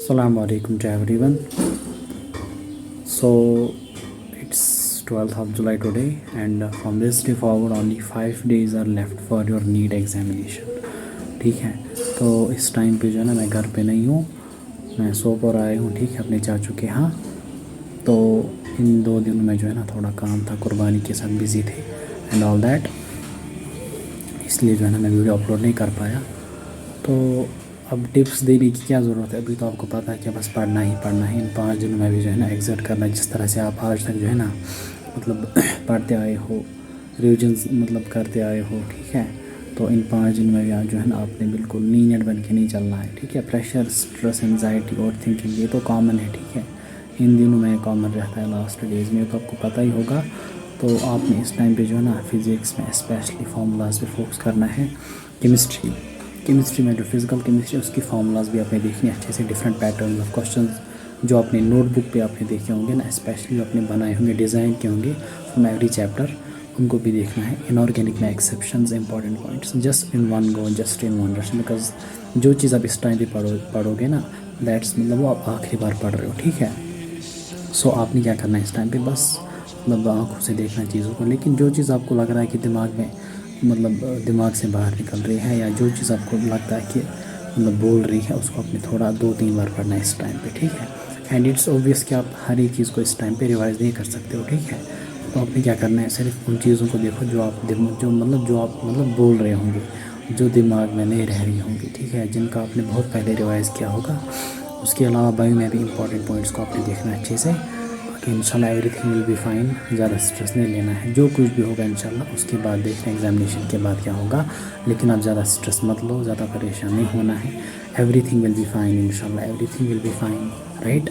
Assalamu alaikum to everyone. So it's 12th of July today, and from this day forward only 5 days are left for your NEET examination. ठीक है, तो इस time पे जो है ना मैं घर पे नहीं हूँ, मैं सो पर आया हूँ, ठीक है, अपने चाचू के यहाँ। तो इन 2 दिनों में जो है ना थोड़ा काम था, कुर्बानी के साथ बिज़ी थे एंड ऑल दैट, इसलिए जो है ना मैं वीडियो अपलोड नहीं कर पाया। तो अब टिप्स देने की क्या ज़रूरत है, अभी तो आपको पता है कि बस पढ़ना ही पढ़ना है। इन 5 दिनों में भी जो है ना एग्जिट करना है, जिस तरह से आप आज तक जो है ना मतलब पढ़ते आए हो, रिविजन्स मतलब करते आए हो, ठीक है। तो इन 5 दिनों में भी आज जो है ना आपने बिल्कुल लीनियंट बन के नहीं चलना है, ठीक है। प्रेशर, स्ट्रेस, एंजाइटी और थिंकिंग ये तो कॉमन है, ठीक है, इन दिनों में कॉमन रहता है, लास्ट डेज़ में तो आपको पता ही होगा। तो आपने इस टाइम पे जो है ना फिज़िक्स में स्पेशली फार्मूलाज पे फोकस करना है। केमिस्ट्री में जो फिज़िकल केमिस्ट्री उसकी फार्मूलाज भी आपने देखनी अच्छे से, डिफरेंट पैटर्न ऑफ क्वेश्चंस जो अपने नोटबुक पे आपने देखे होंगे ना, स्पेशली जो आपने बनाए होंगे, डिज़ाइन किए होंगे फ्रॉम एवरी चैप्टर, उनको भी देखना है। इनऑर्गेनिक में exceptions, important points, just in one go, just in one rush, because जो चीज़ आप इस टाइम पे पढ़ोगे ना, दैट्स मतलब वो आप आखिरी बार पढ़ रहे हो, ठीक है। सो आपने क्या करना है इस टाइम पे, बस मतलब आँखों से देखना चीज़ों को, लेकिन जो चीज़ आपको लग रहा है कि दिमाग में मतलब दिमाग से बाहर निकल रही है, या जो चीज़ आपको लगता है कि मतलब बोल रही है, उसको आपने थोड़ा 2-3 बार पढ़ना है इस टाइम पे, ठीक है। एंड इट्स ऑब्वियस कि आप हर एक चीज़ को इस टाइम पे रिवाइज़ नहीं कर सकते हो, ठीक है। तो आपने क्या करना है, सिर्फ उन चीज़ों को देखो जो आप बोल रहे होंगे, जो दिमाग में नहीं रह रही होंगी, ठीक है, जिनका आपने बहुत पहले रिवाइज़ किया होगा। उसके अलावा बायो में भी इंपॉर्टेंट पॉइंट्स को आपने देखना है अच्छे से। इंशाल्लाह एवरीथिंग विल बी फाइन, ज़्यादा स्ट्रेस नहीं लेना है, जो कुछ भी होगा इंशाल्लाह उसके बाद देखते हैं एग्जामिनेशन के बाद क्या होगा। लेकिन आप ज़्यादा स्ट्रेस मत लो, ज़्यादा परेशान नहीं होना है। एवरीथिंग विल बी फाइन, इंशाल्लाह everything will be fine, right.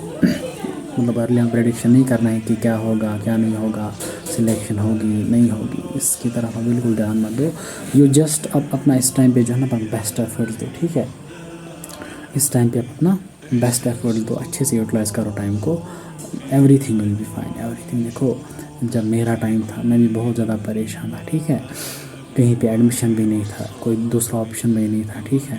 मतलब अर्ली हम प्रेडिक्शन नहीं करना है कि क्या होगा क्या नहीं होगा, सिलेक्शन होगी नहीं होगी, इसकी तरफ आप बिल्कुल ध्यान मत दो। यू जस्ट अब अपना इस टाइम पे जो है ना अपना बेस्ट एफर्ट्स दो, ठीक है। इस टाइम पे आप अपना बेस्ट एफर्ट्स दो, अच्छे से यूटिलाइज़ करो टाइम को। Everything will be fine, everything. देखो जब मेरा टाइम था मैं भी बहुत ज़्यादा परेशान था, ठीक है, कहीं पे एडमिशन भी नहीं था, कोई दूसरा ऑप्शन भी नहीं था, ठीक है।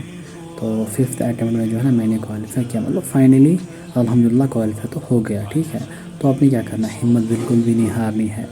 तो 5th अटेम्प्ट में जो है ना मैंने क्वालिफाई किया, मतलब फाइनली अल्हम्दुलिल्लाह क्वालिफाई तो हो गया, ठीक है। तो आपने क्या करना है, हिम्मत बिल्कुल भी नहीं हारनी है,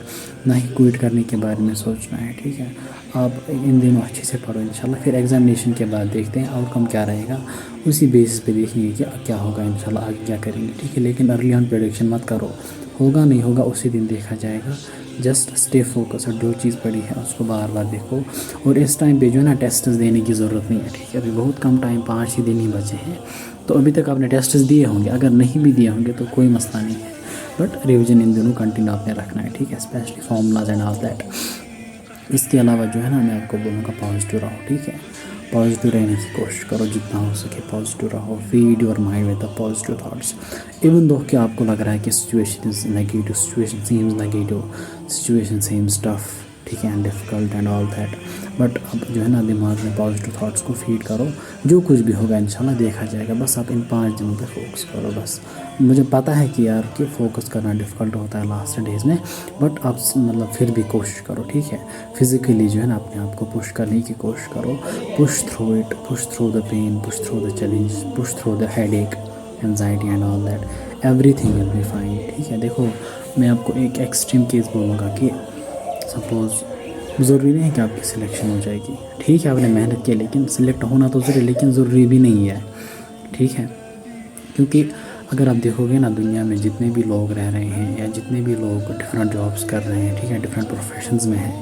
ना ही क्विट करने के बारे में सोचना है, ठीक है। आप इन दिनों अच्छे से पढ़ो इंशाल्लाह, फिर एग्जामिनेशन के बाद देखते हैं आउटकम क्या रहेगा, उसी बेसिस पे देखेंगे कि क्या होगा इंशाल्लाह, आगे क्या करेंगे, ठीक है। लेकिन अर्ली ऑन प्रेडिक्शन मत करो, होगा नहीं होगा उसी दिन देखा जाएगा। जस्ट स्टे फोकस, और जो चीज़ पड़ी है उसको बार बार देखो। और इस टाइम पे जो है ना टेस्ट देने की ज़रूरत नहीं है, ठीक है, अभी बहुत कम टाइम, 5 ही दिन ही बचे हैं। तो अभी तक आपने टेस्ट दिए होंगे, अगर नहीं भी दिए होंगे तो कोई मसला नहीं है, बट रिविजन इन दिनों कंटिन्यू आपने रखना है, ठीक है, specially formulas and all that. इसके अलावा जो है ना मैं आपको बोलूँगा पॉजिटिव रहो, ठीक है, पॉजिटिव रहने की कोशिश करो, जितना हो सके पॉजिटिव रहो। Feed your mind with the positive thoughts, even though कि आपको लग रहा है कि situation is negative, situation seems negative, situation seems tough, ठीक है, and difficult and all that, but अब जो है ना दिमाग में पॉजिटिव थॉट्स को फीड करो, जो कुछ भी होगा इंशाल्लाह देखा जाएगा। बस आप इन 5 दिनों पे फोकस करो बस। मुझे पता है कि यार कि फ़ोकस करना डिफ़िकल्ट होता है लास्ट डेज़ में, बट आप मतलब फिर भी कोशिश करो, ठीक है। फिज़िकली जो है ना अपने आप को पुश करने की कोशिश करो, push through it, push through the pain, push through the challenge, push through the headache, anxiety and all that, everything will be fine, ठीक है। देखो मैं आपको एक एक्सट्रीम केस बोलूँगा कि सपोज़ ज़रूरी नहीं है कि आपकी सिलेक्शन हो जाएगी, ठीक है, आपने मेहनत की, लेकिन सिलेक्ट होना तो ज़रूरी, लेकिन ज़रूरी भी नहीं है, ठीक है। क्योंकि अगर आप देखोगे ना दुनिया में जितने भी लोग रह रहे हैं, या जितने भी लोग डिफरेंट जॉब्स कर रहे हैं, ठीक है, डिफरेंट प्रोफेशंस में हैं,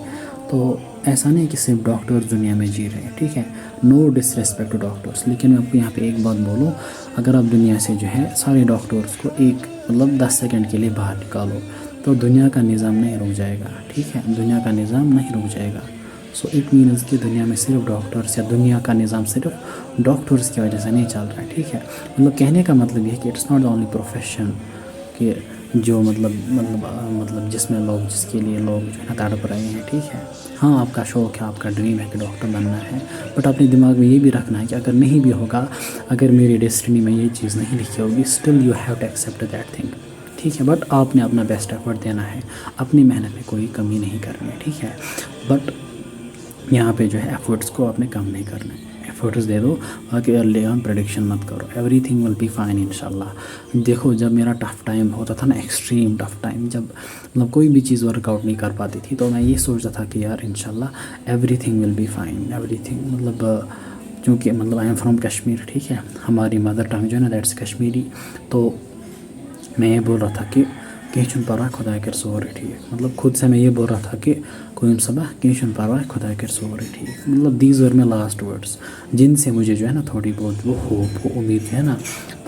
तो ऐसा नहीं कि सिर्फ डॉक्टर्स दुनिया में जी रहे हैं, ठीक है, नो डिसरेस्पेक्ट टू डॉक्टर्स। लेकिन मैं आपको यहाँ पे एक बात बोलूँ, अगर आप दुनिया से जो है सारे डॉक्टर्स को एक मतलब 10 सेकंड के लिए बाहर निकालो, तो दुनिया का निज़ाम नहीं रुक जाएगा, ठीक है, दुनिया का निज़ाम नहीं रुक जाएगा। सो इट मीन्स कि दुनिया में सिर्फ डॉक्टर्स, या दुनिया का निज़ाम सिर्फ डॉक्टर्स की वजह से नहीं चल रहा है, ठीक है। मतलब कहने का मतलब ये है कि it's not the only profession कि जो मतलब जिसमें लोग, जिसके लिए लोग जो है ना तड़प रहे हैं, ठीक है। हाँ आपका शौक़ है, आपका ड्रीम है कि डॉक्टर बनना है, बट अपने दिमाग में ये भी रखना है कि अगर नहीं भी होगा, अगर मेरी डेस्टिनी में ये चीज़ नहीं लिखी होगी, still you have to accept that thing, ठीक है। बट आपने अपना बेस्ट एफर्ट देना है, अपनी मेहनत में कोई कमी नहीं करनी है, ठीक है। बट यहाँ पे जो है एफर्ट्स को आपने कम नहीं करना है। एफर्ट्स दे दो, बाकी अर्ली ऑन प्रेडिक्शन मत करो, एवरीथिंग विल बी फाइन इंशाल्लाह। देखो जब मेरा टफ़ टाइम होता था ना, एक्सट्रीम टफ़ टाइम, जब मतलब कोई भी चीज़ वर्कआउट नहीं कर पाती थी, तो मैं ये सोचता था कि यार इंशाल्लाह everything will be fine, everything मतलब क्योंकि मतलब आई एम फ्रॉम कश्मीर, ठीक है, हमारी मदर टंग जो है ना दैट्स कश्मीरी। तो मैं ये बोल रहा था कि कहीं परवाह खुदा कर सोरे ठीक, मतलब खुद से मैं ये बोल रहा था कि कोई सबा कहीं परवाह खुदा कर सोरे ठीक, मतलब दीज वर में लास्ट वर्ड्स जिनसे मुझे जो है ना थोड़ी बहुत वो होप, वो उम्मीद जो है ना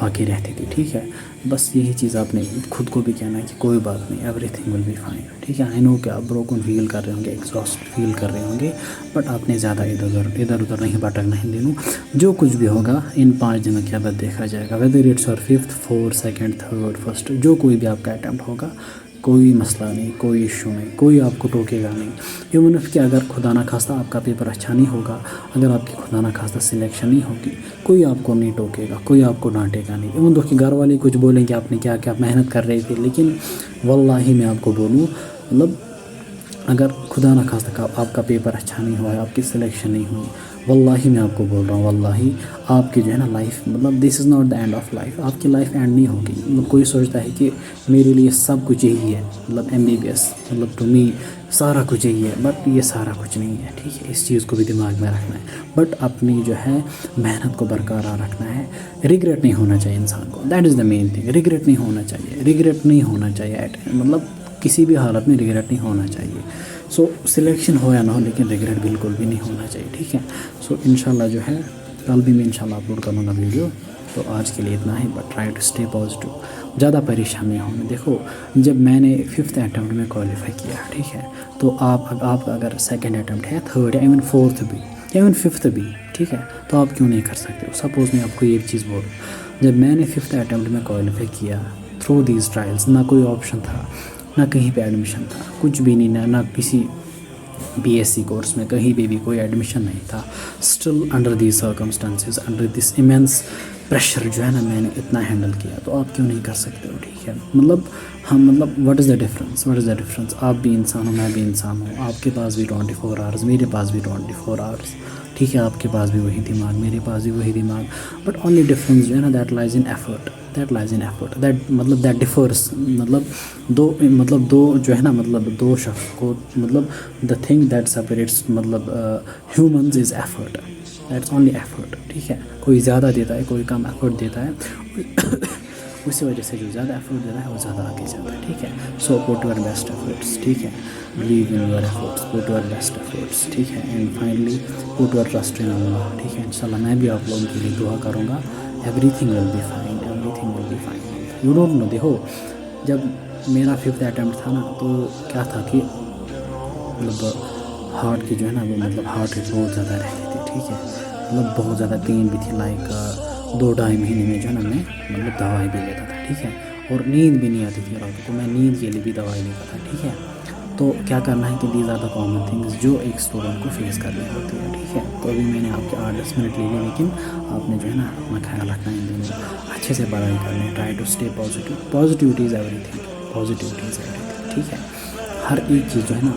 बाकी रहती थी, ठीक है। बस यही चीज़ आपने खुद को भी कहना है कि कोई बात नहीं, एवरीथिंग विल बी फाइन, ठीक है। आई नो कि आप ब्रोकन फील कर रहे होंगे, एग्जॉस्ट फील कर रहे होंगे, बट आपने ज़्यादा इधर उधर नहीं भटकना है दिनों। जो कुछ भी होगा इन 5 दिनों के बाद देखा जाएगा, वेदर इट्स और 5th 4th 2nd 3rd 1st, जो कोई भी आपका अटैम्प्ट होगा, कोई मसला नहीं, कोई इशू नहीं, कोई आपको टोकेगा नहीं। इवन कि अगर खुदा ना खास्ता आपका पेपर अच्छा नहीं होगा, अगर आपकी खुदा ना खास्ता सिलेक्शन नहीं होगी, कोई आपको नहीं टोकेगा, कोई आपको डांटेगा नहीं। इवन कि घर वाले कुछ बोलेंगे आपने क्या क्या मेहनत कर रहे थे, लेकिन वल्लाही मैं आपको बोलूँ मतलब अगर खुदा ना खास्ता आपका पेपर अच्छा नहीं हुआ है, आपकी सिलेक्शन नहीं हुई, वल्लाही मैं आपको बोल रहा हूँ, वल्लाही आपकी जो है ना लाइफ, मतलब this is not the end of life, आपकी लाइफ एंड नहीं होगी। मतलब कोई सोचता है कि मेरे लिए सब कुछ यही है, मतलब MBBS, मतलब टू मी सारा कुछ यही है, बट ये सारा कुछ नहीं है, ठीक है। इस चीज़ को भी दिमाग में रखना है, बट अपनी जो है मेहनत को बरकरार रखना है। रिग्रेट नहीं होना चाहिए इंसान को, that is the main thing. Regret नहीं होना चाहिए, रिग्रेट नहीं होना चाहिए, मतलब किसी भी हालत में रिग्रेट नहीं होना चाहिए। सो सिलेक्शन हो या ना हो, लेकिन रिग्रेट बिल्कुल भी नहीं होना चाहिए, ठीक है। सो इंशाल्लाह जो है कल भी मैं इंशाल्लाह अपलोड करूँगा वीडियो। तो आज के लिए इतना ही, but try to stay positive, ज़्यादा परेशान नहीं होना। देखो जब मैंने 5th अटैम्प्ट में क्वालिफाई किया, ठीक है, तो आप अगर 2nd अटैम्प्ट है, 3rd या इवन 4th भी, इवन 5th भी, ठीक है, तो आप क्यों नहीं कर सकते हो। सपोज़ मैं आपको ये चीज़ बोलूँ, जब मैंने 5th अटैम्प्ट में क्वालिफाई किया थ्रू दीज ट्रायल्स, ना कोई ऑप्शन था, ना कहीं पे एडमिशन था, कुछ भी नहीं, ना किसी BSc कोर्स में कहीं पे भी कोई एडमिशन नहीं था। Still under these circumstances, under this immense pressure जो है ना मैंने इतना हैंडल किया, तो आप क्यों नहीं कर सकते हो, ठीक है। मतलब हम मतलब व्हाट इज़ द डिफरेंस, आप भी इंसान हो, मैं भी इंसान हूँ, आपके पास भी 24 आवर्स, मेरे पास भी 24 आवर्स, ठीक है, आपके पास भी वही दिमाग, मेरे पास भी वही दिमाग, बट ओनली डिफरेंस जो है ना that lies in effort, that मतलब दैट डिफर्स, मतलब दो जो है ना, मतलब दो शख्स को, मतलब द थिंग दैट सेपरेट्स मतलब humans is effort, that's only effort, ठीक है। कोई ज़्यादा देता है, कोई कम एफर्ट देता है, उसी वजह से जो ज़्यादा एफर्ट देता है वो ज़्यादा आगे जाता है, ठीक है। So put your best efforts, ठीक है, believe in your efforts, put your best efforts, ठीक है, and finally put your trust in Allah, ठीक है। इंशाल्लाह मैं भी आप लोगों के लिए दुआ करूँगा, everything will be fine, everything will be fine. You don't know, देखो जब मेरा 5th अटैम्प्ट था ना, तो क्या था कि मतलब हार्ट की जो है ना वो मतलब हार्ट रेट बहुत ज़्यादा रहती थी, ठीक है, मतलब बहुत ज़्यादा पेन भी थी, लाइक 2-2.5 महीने में जो है ना मैं मतलब दवाई भी लेता था, ठीक है, और नींद भी नहीं आती थी रात को, मैं नींद के लिए भी दवाई लेता था, ठीक है। तो क्या करना है कि these are the common things जो एक स्टूडेंट को फेस करनी होती है, ठीक है। तो अभी मैंने आपके 8-10 मिनट ले लिए, लेकिन आपने जो है ना अपना ख्याल रखना है, इन दिनों अच्छे से पढ़ाई करनी, try to stay positive, positivity is everything, positivity is everything, ठीक है। हर एक चीज़ जो है ना,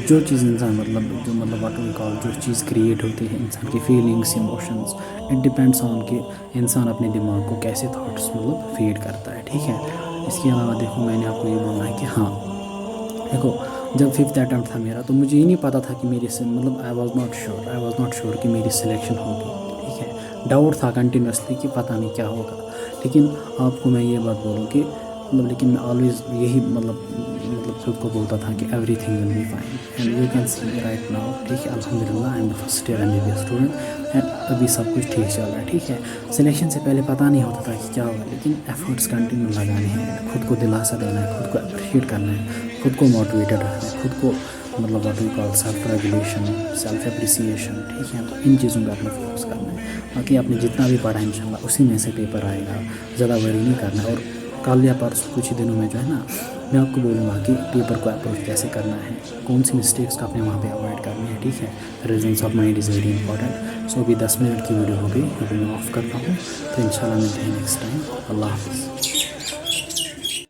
जो चीज़ इंसान मतलब व्हाट वी कॉल, जो चीज़ क्रिएट होती है इंसान की feelings, emotions, it depends on कि इंसान अपने दिमाग को कैसे थॉट्स मतलब फीड करता है, ठीक है। इसके अलावा देखो मैंने आपको ये बोलना है कि हाँ देखो जब 5th अटैम्प्ट था मेरा, तो मुझे ये नहीं पता था कि मेरी मतलब आई वॉज नॉट श्योर कि मेरी सिलेक्शन होगी, ठीक है। डाउट था कंटिन्यूसली कि पता नहीं क्या होगा, लेकिन आपको मैं ये बात बोलूँ कि मतलब लेकिन मैं ऑलवेज़ यही मतलब खुद को बोलता था कि everything will be fine, and you can see right now, ठीक है, अल्हम्दुलिल्लाह I am the first year MBBS student, and अभी सब कुछ ठीक चल रहा है, ठीक है। सिलेक्शन से पहले पता नहीं होता था कि क्या होगा, लेकिन एफर्ट्स कंटिन्यू लगाने हैं, खुद को दिलासा देना है, खुद को अप्रिशिएट करना है, खुद को मोटिवेटेड रखना है, खुद को मतलब what we call self regulation, self appreciation, ठीक है। तो इन चीज़ों पर अपना फोकस करना है, बाकी आपने जितना भी पढ़ा इंशाल्लाह उसी में से पेपर आएगा, ज़्यादा वरी नहीं करना है। और कल या परसों कुछ ही दिनों में जो है ना मैं आपको बोलूँगा कि पेपर को अप्रोच कैसे करना है, कौन सी मिस्टेक्स को आपने वहाँ पे अवॉइड करनी है, ठीक है। Reasons of mind is very important. So अभी 10 मिनट की वीडियो हो गई, अभी मैं ऑफ करता हूँ, तो इंशाल्लाह मिलते हैं नेक्स्ट टाइम। अल्लाह हाफ़िज़।